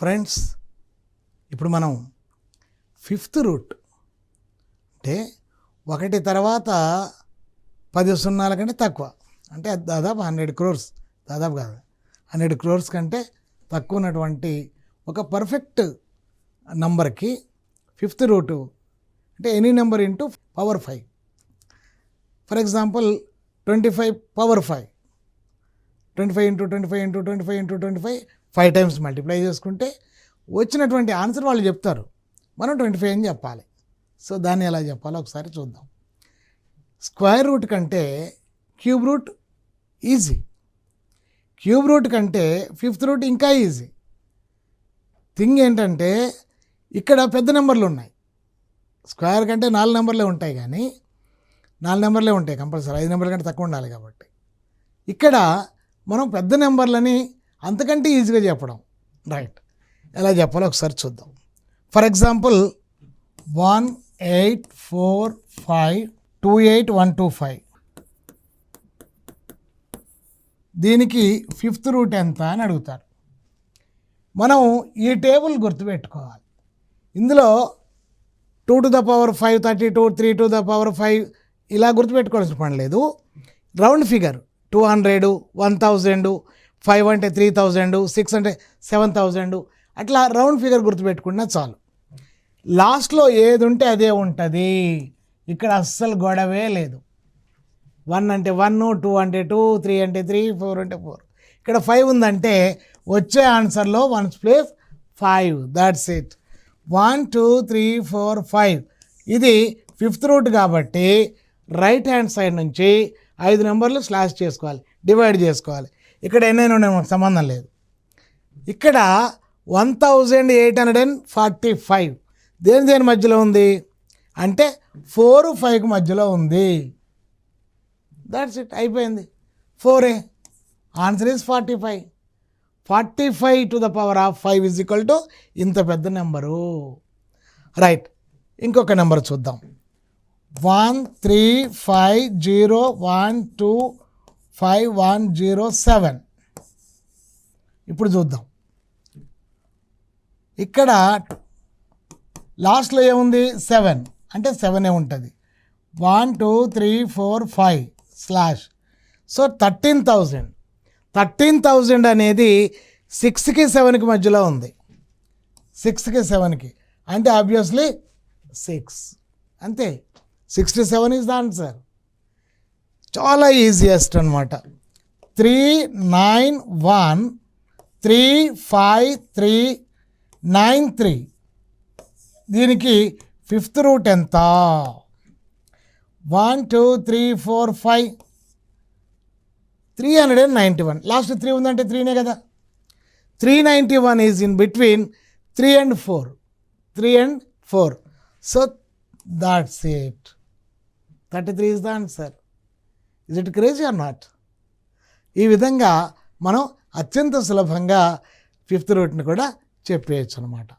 Friends, ఇప్పుడు మనం fifth root అంటే 1 తర్వాత 10 సున్నాల కంటే తక్కువ, అంటే దాదాపు 100 crores, దాదాపు కాదు 100 crores కంటే తక్కువ ఉన్నటువంటి ఒక పర్ఫెక్ట్ నంబర్కి ఫిఫ్త్ రూటు అంటే any number into power 5. For example 25 power 5, 25 into 25 into 25 into 25 5 times multiply చేసుకుంటే వచ్చినటువంటి ఆన్సర్ వాళ్ళు చెప్తారు, మనం 25 అని చెప్పాలి. సో దాన్ని ఎలా చెప్పాలో ఒకసారి చూద్దాం. స్క్వేర్ రూట్ కంటే cube root easy, cube root కంటే ఫిఫ్త్ రూట్ ఇంకా ఈజీ. థింగ్ ఏంటంటే ఇక్కడ పెద్ద నెంబర్లు ఉన్నాయి, స్క్వేర్ కంటే 4 నెంబర్లే ఉంటాయి, కానీ 4 నెంబర్లే ఉంటాయి కంపల్సరీ, 5 నెంబర్ల కంటే తక్కువ ఉండాలి కాబట్టి. ఇక్కడ మనం పెద్ద నెంబర్లని అంతకంటే ఈజీగా చెప్పడం. రైట్, ఎలా చెప్పాలో ఒకసారి చూద్దాం. ఫర్ ఎగ్జాంపుల్ 184528125, దీనికి ఫిఫ్త్ రూట్ ఎంత అని అడుగుతారు. మనం ఈ టేబుల్ గుర్తుపెట్టుకోవాలి. ఇందులో 2 to the power 5 32, 3 to the power 5 ఇలా గుర్తుపెట్టుకోవాల్సిన పని లేదు. రౌండ్ ఫిగర్ 200, 1000, 5 అంటే 3000, 6 అంటే 7000, అట్లా రౌండ్ ఫిగర్ గుర్తుపెట్టుకున్నా చాలు. లాస్ట్లో ఏది ఉంటే అదే ఉంటుంది, ఇక్కడ అస్సలు గొడవే లేదు. 1 అంటే 1, 2 అంటే 2, 3 అంటే 3, 4 అంటే 4. ఇక్కడ 5 ఉందంటే వచ్చే ఆన్సర్లో 1's ప్లేస్ 5, దాట్స్ ఇట్. 1 2 3 4 5 ఇది ఫిఫ్త్ రూట్ కాబట్టి రైట్ హ్యాండ్ సైడ్ నుంచి 5 నెంబర్లు స్లాష్ చేసుకోవాలి, డివైడ్ చేసుకోవాలి. ఇక్కడ ఎన్నైనా ఉండే సంబంధం లేదు. ఇక్కడ 1845 దేని మధ్యలో ఉంది అంటే 4 5 మధ్యలో ఉంది. దాట్స్ ఇట్, అయిపోయింది. 4a, answer is 45. 45 to the power of 5 is equal to ఇంత పెద్ద నెంబరు. రైట్, ఇంకొక నెంబర్ చూద్దాం. 135012517. ఇప్పుడు చూద్దాం, ఇక్కడ లాస్ట్లో ఏముంది 7, అంటే 7 ఉంటుంది. 1 2 3 4 5 స్లాష్. సో 13,000 అనేది 6కి 7కి మధ్యలో ఉంది. 6కి 7కి అంటే ఆబ్వియస్లీ 6, అంతే. 67 ఈజ్ ద ఆన్సర్. చాలా ఈజియెస్ట్ అనమాట. 3913539 దీనికి ఫిఫ్త్ రూట్ ఎంత? 1 2 3 4 5 391. లాస్ట్ 3 ఉందంటే 3నే కదా. 391 is in between 3 and 4. 3 and 4. So that's it. 33 is the answer. Is it crazy or not? ఈ విధంగా మనం అత్యంత సులభంగా ఫిఫ్త్ రూట్ని కూడా చెప్పేయచ్చు అనమాట.